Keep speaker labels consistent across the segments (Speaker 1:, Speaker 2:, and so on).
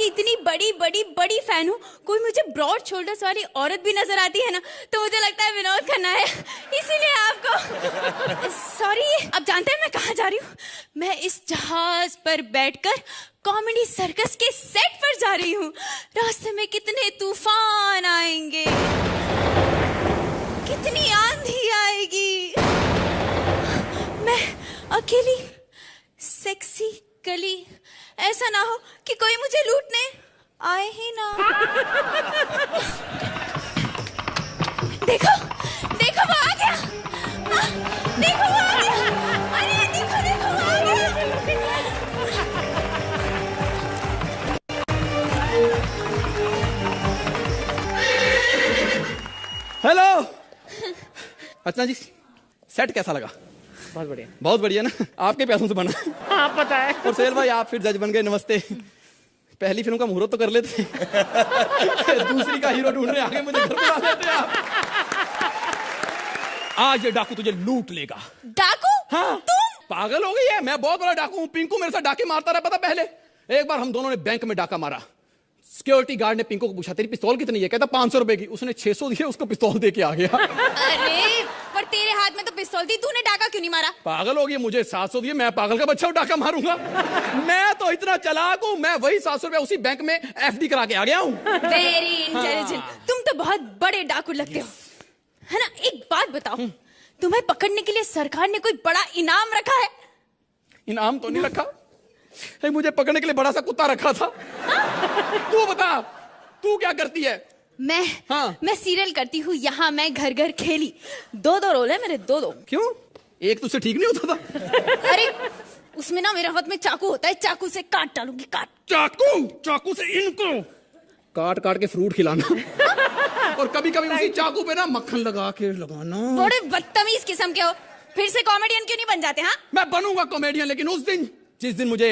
Speaker 1: इतनी बड़ी बड़ी बड़ी फैन हूँ, कोई मुझे ब्रॉड शोल्डर्स वाली औरत भी नजर आती है ना तो मुझे लगता है विनोद खन्ना है, इसीलिए आपको सॉरी। अब जानते हैं मैं कहाँ जा रही हूँ? मैं इस जहाज पर बैठकर कॉमेडी सर्कस के सेट पर जा रही हूँ। रास्ते में कितने तूफान आएंगे, कितनी आंधी आएगी, मैं अकेली सेक्सी गली, ऐसा ना हो कि कोई मुझे लूटने आए ही ना। देखो देखो वो आ गया, देखो वो आ गया, अरे देखो देखो वो आ गया।
Speaker 2: हेलो अर्चना जी, सेट कैसा लगा?
Speaker 3: बहुत बढ़िया,
Speaker 2: बहुत बढ़िया ना, आपके पैसों से बना।
Speaker 3: हाँ पता है।
Speaker 2: और सोहेल भाई आप फिर जज बन गए, नमस्ते। पहली फिल्म का मुहूर्त तो कर लेते, दूसरी का हीरो ढूंढ रहे आगे मुझे घर बुला लेते आप। आज ये डाकू तुझे लूट लेगा।
Speaker 1: डाकू?
Speaker 2: हाँ
Speaker 1: तुम?
Speaker 2: पागल हो गई है, मैं बहुत बड़ा डाकू हूँ। पिंकू मेरे साथ डाके मारता रहा, पता पहले एक बार हम दोनों ने बैंक में डाका मारा। सिक्योरिटी गार्ड ने पिंकू को पूछा तेरी पिस्तौल कितनी है, कहता 500 रुपए की। उसने 600 दिए, उसको पिस्तौल दे के आ गया।
Speaker 1: अरे पर तेरे हाथ में तो पिस्तौल थी, तूने डाका क्यों नहीं मारा?
Speaker 2: पागल हो गई, मुझे 700 दिए, मैं पागल का बच्चा डाका मारूंगा? मैं तो इतना चालाक हूँ, मैं वही 700 रुपए उसी बैंक में FD करा के आ गया हूँ।
Speaker 1: वेरी इंटेलिजेंट, तुम तो बहुत बड़े डाकू लगते हो, है ना? एक बात बताओ, तुम्हें पकड़ने के लिए सरकार ने कोई बड़ा इनाम रखा है?
Speaker 2: इनाम तो नहीं रखा, मुझे पकड़ने के लिए बड़ा सा कुत्ता रखा था। तू बता, तू क्या करती है?
Speaker 1: मैं सीरियल करती हूँ, यहाँ मैं घर घर खेली। 2 रोल है मेरे, 2।
Speaker 2: क्यों? एक तुझसे ठीक नहीं होता था?
Speaker 1: अरे उसमें ना मेरे हाथ में चाकू होता है, चाकू से काट डालूंगी, काट।
Speaker 2: चाकू से इनको काट काट के फ्रूट खिलाना। और कभी कभी उसी चाकू पे ना मक्खन लगा के लगाना।
Speaker 1: बड़े बदतमीज किस्म के हो, फिर से कॉमेडियन क्यों नहीं बन जाते? हाँ
Speaker 2: मैं बनूंगा कॉमेडियन, लेकिन उस दिन जिस दिन मुझे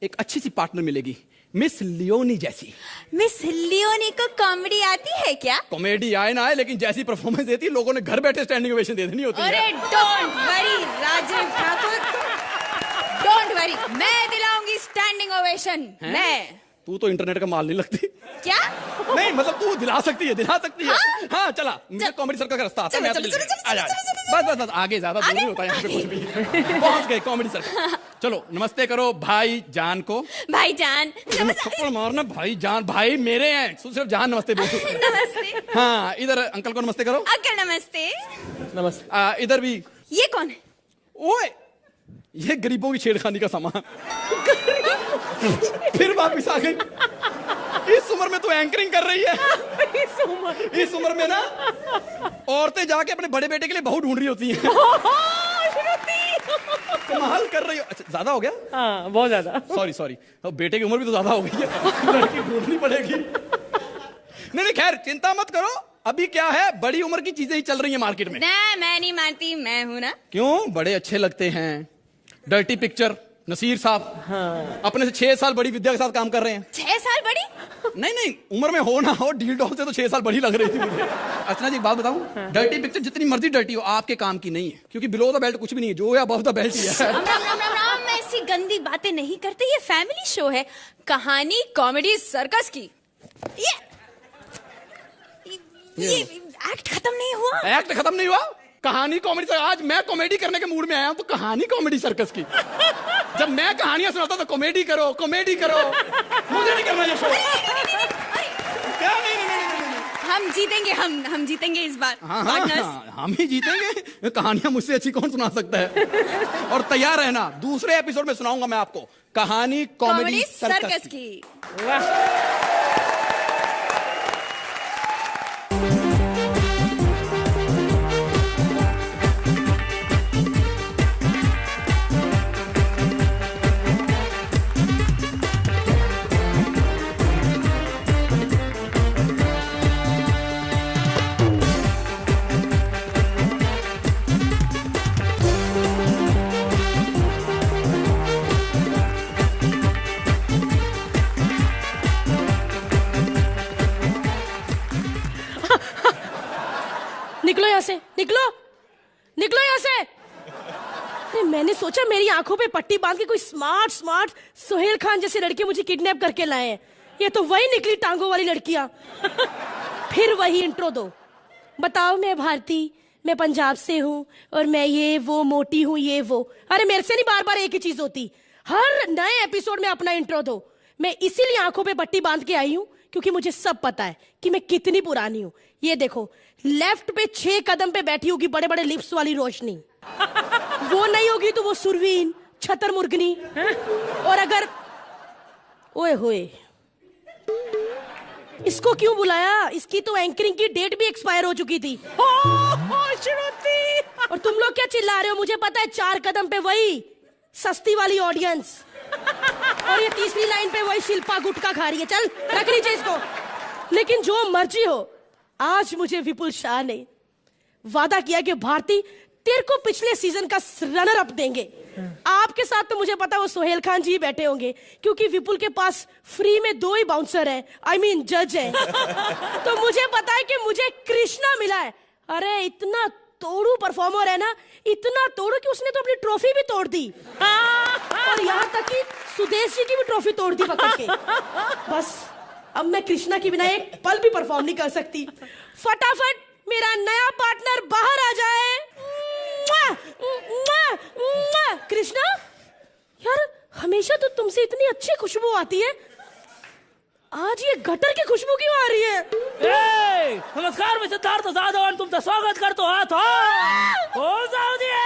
Speaker 2: एक अच्छी सी पार्टनर मिलेगी, मिस लियोनी जैसी।
Speaker 1: मिस लियोनी को कॉमेडी आती है क्या?
Speaker 2: कॉमेडी आए ना आए, लेकिन जैसी परफॉर्मेंस देती है लोगों ने घर बैठे स्टैंडिंग ओवेशन दे देनी होती है।
Speaker 1: अरे don't worry Rajeev Thakur, don't worry, मैं दिलाऊंगी स्टैंडिंग ओवेशन। मैं
Speaker 2: तू तो इंटरनेट का माल नहीं लगती।
Speaker 1: क्या?
Speaker 2: नहीं मतलब तू दिला सकती है, दिला सकती है। हाँ चला, मुझे कॉमेडी सर्कल का रास्ता आता है। बस आगे ज्यादा दूर नहीं होता यहाँ पे कुछ भी। पहुंच गए कॉमेडी सर्कल। चलो नमस्ते करो भाई जान को।
Speaker 1: भाई जान
Speaker 2: थप्पड़ मारना, भाई जान, भाई मेरे हैं, सिर्फ जान नमस्ते बोल।
Speaker 1: नमस्ते।
Speaker 2: हाँ इधर अंकल को नमस्ते करो।
Speaker 1: अंकल नमस्ते।
Speaker 2: नमस्ते। इधर भी।
Speaker 1: ये कौन है?
Speaker 2: ओए ये गरीबों की छेड़खानी का सामान। फिर वापिस आ गई। इस उम्र में तो एंकरिंग कर रही है। इस उम्र में ना औरतें जाके अपने बड़े बेटे के लिए बहू ढूंढ रही होती हैं। कमाल कर रही हो। अच्छा ज्यादा हो गया?
Speaker 3: हाँ बहुत ज्यादा।
Speaker 2: सॉरी बेटे की उम्र भी तो ज्यादा हो गई है, लड़की ढूंढनी पड़ेगी। नहीं खैर चिंता मत करो, अभी क्या है बड़ी उम्र की चीजें ही चल रही है मार्केट में।
Speaker 1: मैं नहीं मानती, मैं हूं ना।
Speaker 2: क्यों? बड़े अच्छे लगते हैं। डर्टी पिक्चर नसीर साहब।
Speaker 3: हाँ।
Speaker 2: अपने से 6 साल बड़ी विद्या के साथ काम कर रहे हैं।
Speaker 1: 6 साल बड़ी?
Speaker 2: नहीं उम्र में हो ना हो, डील डॉल से तो 6 साल बड़ी लग रही थी मुझे। अर्चना जी एक बात बताऊं,
Speaker 3: हाँ।
Speaker 2: डर्टी पिक्चर जितनी मर्जी डर्टी हो आपके काम की नहीं है, क्योंकि बिलो द बेल्ट कुछ भी नहीं है, जो है अबव द बेल्ट ही है।
Speaker 1: राम, मैं ऐसी गंदी बातें नहीं करती, ये फैमिली शो है, कहानी कॉमेडी सर्कस की। ये एक्ट खत्म नहीं हुआ।
Speaker 2: एक्ट खत्म नहीं हुआ, कहानी कॉमेडी सर्कस। आज मैं कॉमेडी करने के मूड में आया हूं, तो कहानी कॉमेडी सर्कस की। जब मैं कहानियां सुनाता तो कॉमेडी करो। मुझे नहीं करना ये शो। क्या? नहीं।
Speaker 1: हम जीतेंगे, हम जीतेंगे इस बार।
Speaker 2: हाँ, हम ही जीतेंगे। कहानियां मुझसे अच्छी कौन सुना सकता है? और तैयार रहना, दूसरे एपिसोड में सुनाऊंगा मैं आपको कहानी कॉमेडी सर्कस की।
Speaker 3: वाह। निकलो यहाँ से, निकलो यहाँ से। अरे मैंने सोचा मेरी आंखों पे पट्टी बांध के कोई स्मार्ट सोहेल खान जैसे लड़के मुझे किडनैप करके लाए हैं। ये तो वही निकली टांगों वाली लड़कियां। फिर वही इंट्रो दो। बताओ, मैं भारती, मैं पंजाब से हूँ और मैं ये वो मोटी हूँ ये वो। अरे मेरे से नहीं बार बार एक ही चीज होती। हर नए एपिसोड में अपना इंट्रो दो। मैं इसीलिए आंखों पे पट्टी बांध के आई हूँ क्योंकि मुझे सब पता है कि मैं कितनी पुरानी हूँ। ये देखो, लेफ्ट पे 6 कदम पे बैठी होगी बड़े बड़े लिप्स वाली रोशनी। वो नहीं होगी तो वो सुरवीन, छतर मुर्गनी। और अगर ओए होए, इसको क्यों बुलाया? इसकी तो एंकरिंग की डेट भी एक्सपायर हो चुकी थी। और तुम लोग क्या चिल्ला रहे हो? मुझे पता है 4 कदम पे वही सस्ती वाली ऑडियंस, और ये तीसरी लाइन पे वही शिल्पा गुटखा खा रही है। चल रख लीजिए इसको। लेकिन जो मर्जी हो, आज मुझे विपुल शाह ने वादा किया कि भारती तेरे को पिछले सीजन का रनर अप देंगे। आपके साथ तो मुझे पता वो सोहेल खान जी बैठे होंगे क्योंकि विपुल के पास फ्री में 2 ही बाउंसर है, I mean जज है। तो मुझे पता है कि मुझे कृष्णा मिला है। अरे इतना तोड़ू परफॉर्मर है ना, इतना तोड़ू कि उसने तो अपनी ट्रॉफी भी तोड़ दी। और यहाँ तक कि सुदेश जी की भी ट्रॉफी तोड़ दी पकड़ के। बस अब मैं कृष्णा के बिना एक पल भी परफॉर्म नहीं कर सकती। फटाफट मेरा नया पार्टनर बाहर आ जाए। कृष्णा यार, हमेशा तो तुमसे इतनी अच्छी खुशबू आती है, आज ये गटर की खुशबू क्यों आ रही है?
Speaker 4: नमस्कार, मैं सिद्धार्थ जाधव तुमचं स्वागत करतो आहात। हो जाऊ द्या।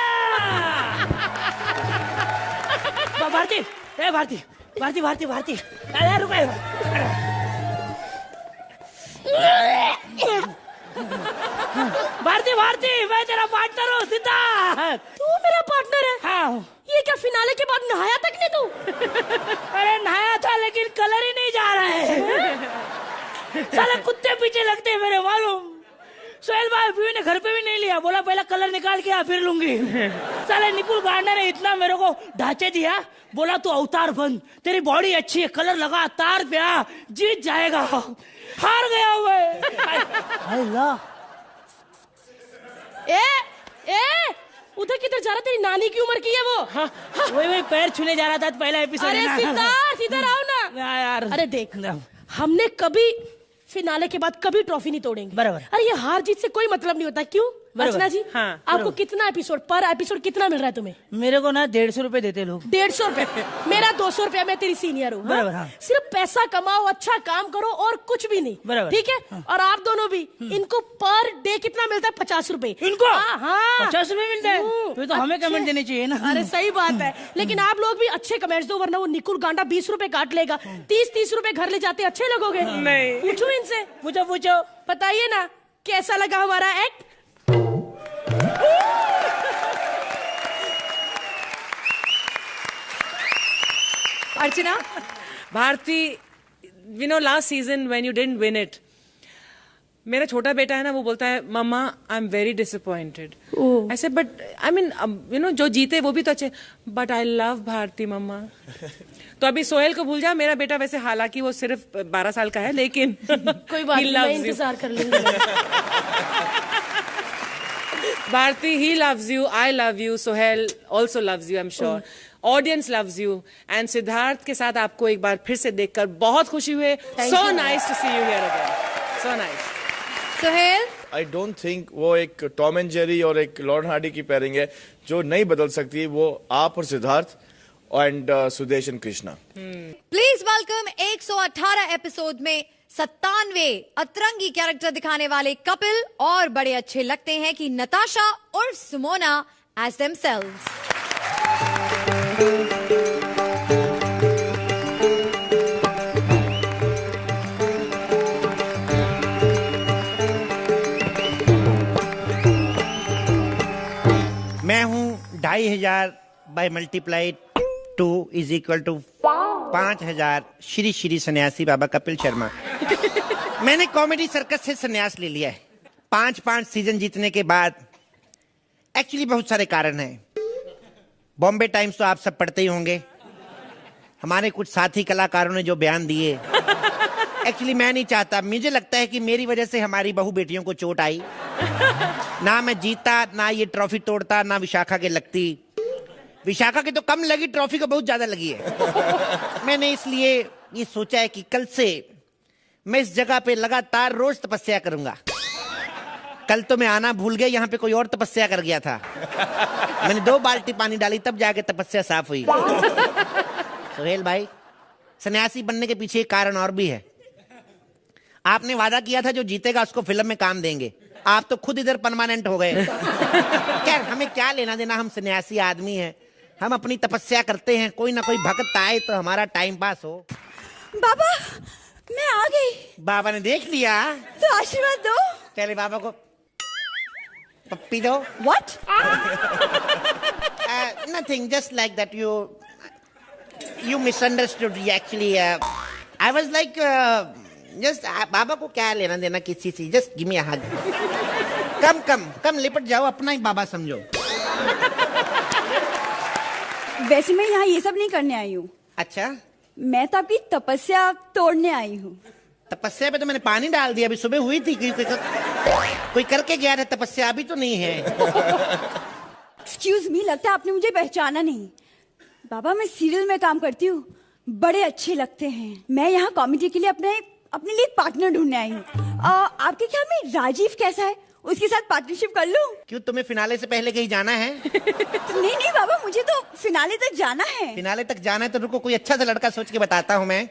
Speaker 4: भारती, ए भारती, भारती भारती भारती, अरे रुको। भारती भारती, मैं तेरा पार्टनर हूँ सिद्धार्थ।
Speaker 3: तू मेरा पार्टनर है?
Speaker 4: हाँ।
Speaker 3: ये क्या फिनाले के बाद नहाया तक नहीं तू?
Speaker 4: अरे नहाया था लेकिन कलर ही नहीं जा रहा है। साले कुत्ते पीछे लगते हैं मेरे, मालूम। सोहेल भाई भी ने घर पे भी नहीं लिया, बोला पहले कलर निकाल के फिर लूंगी। साले निपुल गार्डनर ने इतना मेरे को ढांचे दिया, बोला तू अवतार बन, तेरी बॉडी अच्छी है, कलर लगा, तार पे आ, जीत जाएगा। हार गया मैं।
Speaker 3: ए उधर किधर जा रहा? तेरी नानी की उम्र की है वो।
Speaker 4: हाँ, वही पैर छूने जा रहा था पहला एपिसोड।
Speaker 3: अरे सिद्धार्थ इधर आओ ना
Speaker 4: यार।
Speaker 3: अरे देख, हमने कभी फिनाले के बाद कभी ट्रॉफी नहीं तोड़ेंगे।
Speaker 4: बराबर।
Speaker 3: अरे ये हार जीत से कोई मतलब नहीं होता। क्यों अर्चना जी?
Speaker 4: हाँ,
Speaker 3: आपको कितना एपिसोड पर एपिसोड कितना मिल रहा है तुम्हें?
Speaker 4: मेरे को ना 150 रुपए देते लोग।
Speaker 3: 150 रुपए? मेरा 200 रुपया। मैं तेरी सीनियर हूँ।
Speaker 4: बराबर, हाँ।
Speaker 3: सिर्फ पैसा कमाओ, अच्छा काम करो और कुछ भी नहीं।
Speaker 4: बराबर,
Speaker 3: ठीक है। हाँ। और आप दोनों भी, इनको पर डे कितना मिलता है? 50 रुपए।
Speaker 4: इनको?
Speaker 3: हाँ
Speaker 4: 50 रुपए मिलते हैं? तो हमें कमेंट देने चाहिए ना।
Speaker 3: अरे सही बात है, लेकिन आप लोग भी अच्छे कमेंट्स दो, वरना वो निकुल गांडा 20 रुपए काट लेगा। 30 रुपए घर ले जाते अच्छे लगोगे।
Speaker 4: नहीं।
Speaker 3: पूछो इनसे।
Speaker 4: पूछो।
Speaker 3: बताइए ना कैसा लगा हमारा act?
Speaker 5: Archana, Bharti, you know last season when you didn't win it, मेरा छोटा बेटा है ना, वो बोलता है mama I am very disappointed. I said but I mean you know जो जीते वो भी तो अच्छे, but I love Bharti mama. तो अभी सोहेल को भूल जा, मेरा बेटा वैसे हालांकि वो सिर्फ 12 साल का है, लेकिन
Speaker 3: कोई बात नहीं, मैं इंतजार कर लूंगी।
Speaker 5: Bharti, he loves you, I love you, Sohail also loves you, I'm sure. Audience loves you. And Siddharth के साथ आपको एक बार फिर से देखकर बहुत खुशी हुई। So nice to see you here again. So nice.
Speaker 1: Sohail,
Speaker 6: I don't think वो एक टॉम एंड जेरी और एक लॉर्ड हार्डी की पेयरिंग है जो नहीं बदल सकती। वो आप और Siddharth and Sudesh and Krishna.
Speaker 1: Please welcome 118 episode में 97 अतरंगी कैरेक्टर दिखाने वाले कपिल, और बड़े अच्छे लगते हैं कि नताशा और सुमोना एज देमसेल्व्स।
Speaker 7: मैं हूँ 2500 by multiplied 2 is equal to 5000 Shri Shri Sanyasi Baba Kapil Sharma. मैंने कॉमेडी सर्कस से सन्यास ले लिया है 5 सीजन जीतने के बाद। एक्चुअली बहुत सारे कारण हैं। बॉम्बे टाइम्स तो आप सब पढ़ते ही होंगे, हमारे कुछ साथी कलाकारों ने जो बयान दिए। एक्चुअली मैं नहीं चाहता, मुझे लगता है कि मेरी वजह से हमारी बहू बेटियों को चोट आई। ना मैं जीता, ना ये ट्रॉफी तोड़ता, ना विशाखा के लगती। विशाखा की तो कम लगी, ट्रॉफी को बहुत ज्यादा लगी है। मैंने इसलिए ये सोचा है कि कल से मैं इस जगह पे लगातार रोज तपस्या करूंगा। कल तो मैं आना भूल गया, यहाँ पे कोई और तपस्या कर गया था। मैंने 2 बाल्टी पानी डाली तब जाके तपस्या साफ हुई। सुहेल भाई, सन्यासी बनने के पीछे एक कारण और भी है। आपने वादा किया था जो जीतेगा उसको फिल्म में काम देंगे। आप तो खुद इधर परमानेंट हो गए। क्या हमें क्या लेना देना, हम सन्यासी आदमी हैं, हम अपनी तपस्या करते हैं, कोई ना कोई भक्त आए तो हमारा टाइम पास हो।
Speaker 1: बाबा मैं आ गई।
Speaker 7: बाबा ने देख लिया
Speaker 1: तो आशीर्वाद दो।
Speaker 7: चले बाबा को पप्पी दो।
Speaker 1: What?
Speaker 7: Nothing, just like that you misunderstood actually. I was like just बाबा को क्या लेना देना किसी से, just give me a hug. कम लिपट जाओ, अपना ही बाबा समझो।
Speaker 1: वैसे मैं यहाँ ये सब नहीं करने आई हूँ।
Speaker 7: अच्छा,
Speaker 1: मैं तो आपकी तपस्या तोड़ने आई हूँ।
Speaker 7: तपस्या पे तो मैंने पानी डाल दिया, अभी सुबह हुई थी। कोई करके गया था तपस्या, अभी तो नहीं है।
Speaker 1: एक्सक्यूज मी, लगता है आपने मुझे पहचाना नहीं। बाबा मैं सीरियल में काम करती हूँ, बड़े अच्छे लगते हैं। मैं यहाँ कॉमेडी के लिए अपने लिए पार्टनर ढूंढने आई हूँ। आपके ख्याल में राजीव कैसा है, उसके साथ पार्टनरशिप कर लूं?
Speaker 7: क्यों, तुम्हें फिनाले से पहले कहीं जाना है?
Speaker 1: नहीं बाबा, मुझे तो फिनाले तक जाना है।
Speaker 7: फिनाले तक जाना है तो रुको, कोई अच्छा सा लड़का सोच के बताता हूँ मैं।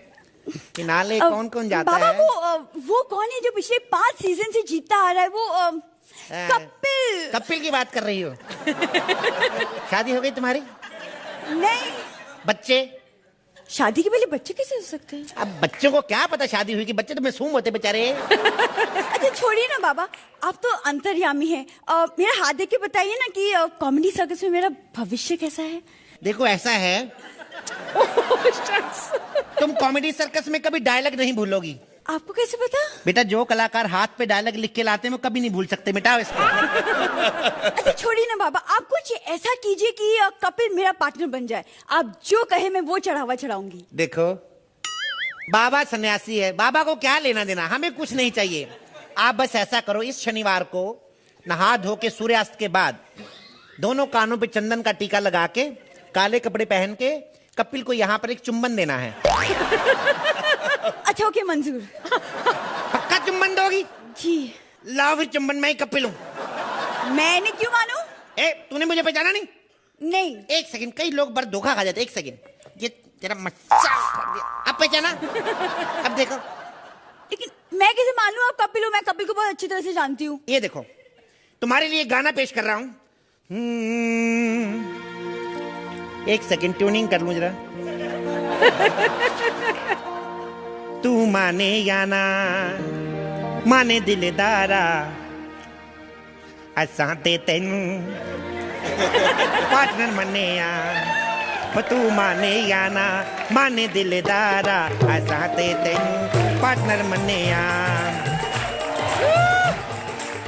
Speaker 7: फिनाले कौन कौन जाता
Speaker 1: बाबा,
Speaker 7: है?
Speaker 1: वो कौन है जो पिछले 5 सीजन से जीतता आ रहा है? वो
Speaker 7: कपिल की बात कर रही हो? शादी हो गई तुम्हारी?
Speaker 1: नहीं।
Speaker 7: बच्चे?
Speaker 1: शादी के पहले बच्चे कैसे हो सकते हैं?
Speaker 7: अब बच्चों को क्या पता शादी हुई कि बच्चे तो मासूम होते बेचारे।
Speaker 1: अच्छा छोड़िए ना बाबा, आप तो अंतर्यामी हैं। मेरा हाथ देख के बताइए ना कि कॉमेडी सर्कस में मेरा भविष्य कैसा है?
Speaker 7: देखो ऐसा है, तुम कॉमेडी सर्कस में कभी डायलॉग नहीं भूलोगी।
Speaker 1: आपको कैसे पता?
Speaker 7: बेटा, जो कलाकार हाथ पे डायलॉग लिख के लाते हैं वो कभी नहीं भूल सकते। मिटाओ इसको।
Speaker 1: अच्छा छोड़िए ना बाबा, आप कुछ ऐसा कीजिए कि कपिल मेरा पार्टनर बन जाए। आप जो कहे मैं वो चढ़ावा चढ़ाऊंगी।
Speaker 7: देखो, बाबा सन्यासी है, बाबा को क्या लेना देना, हमें कुछ नहीं चाहिए। आप बस ऐसा करो, इस शनिवार को नहा धो के सूर्यास्त के बाद दोनों कानों पे चंदन का टीका लगा के, काले कपड़े पहन के कपिल को यहाँ पर एक चुम्बन देना है।
Speaker 1: अच्छा ओके, मंजूर।
Speaker 7: पक्का चुम्बन दोगी?
Speaker 1: जी।
Speaker 7: लाओ फिर चुम्बन, मैं ही कपिल हूँ।
Speaker 1: मैंने क्यों मानूं?
Speaker 7: तूने मुझे पहचाना नहीं?
Speaker 1: नहीं।
Speaker 7: एक सेकंड, कई लोग बड़ा धोखा खा जाते। एक सेकंड, ये तेरा अब पहचाना? अब देखो।
Speaker 1: लेकिन मैं कैसे मान लूं आप कपिल हो? मैं कपिल को बहुत अच्छी तरह से जानती हूँ।
Speaker 7: ये देखो, तुम्हारे लिए गाना पेश कर रहा हूँ। एक सेकंड, ट्यूनिंग कर लूं जरा। तू माने या ना माने दिलदारा, असां ते तेनू पार्टनर मने आ। तू माने या ना माने दिलदारा, असां ते तेनू पार्टनर मने आ।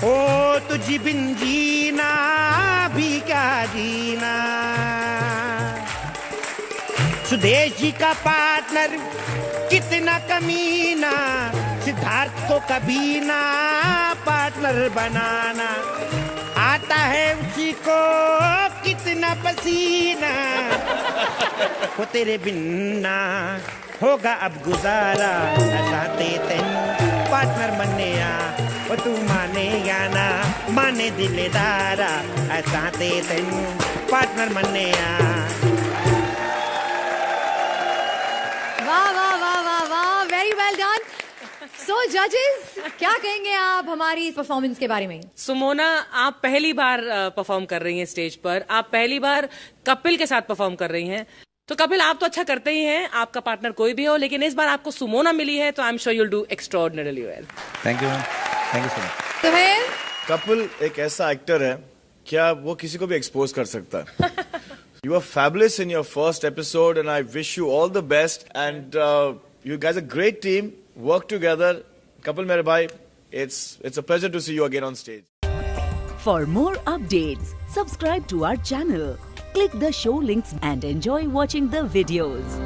Speaker 7: ओ तुझी बिन जीना भी क्या जीना, सुदेश जी का पार्टनर कितना कमीना, सिद्धार्थ को कभी ना पार्टनर बनाना, आता है उसी को कितना पसीना, वो तेरे बिन ना होगा अब गुजारा, ऐसा तेन पार्टनर बनने आ। वो तू माने या ना माने दिलदारा, ऐसा तेन पार्टनर बनने आ।
Speaker 8: वाह वाह वाह वाह वाह, वेरी वेल डन। सो जजेस, क्या कहेंगे आप हमारी इस परफॉर्मेंस के बारे में?
Speaker 5: सुमोना, आप पहली बार परफॉर्म कर रही हैं स्टेज पर, आप पहली बार कपिल के साथ परफॉर्म कर रही हैं। तो कपिल, आप तो अच्छा करते ही हैं, आपका पार्टनर कोई भी हो, लेकिन इस बार आपको सुमोना मिली है, तो I am sure you'll do extraordinarily well.
Speaker 6: Thank you so much.
Speaker 8: तो है
Speaker 6: कपिल एक ऐसा एक्टर है, क्या वो किसी को भी एक्सपोज कर सकता है। You were fabulous in your first episode, and I wish you all the best. And you guys are a great team. Work together. Kapil mere bhai, it's a pleasure to see you again on stage.
Speaker 9: For more updates, subscribe to our channel, click the show links and enjoy watching the videos.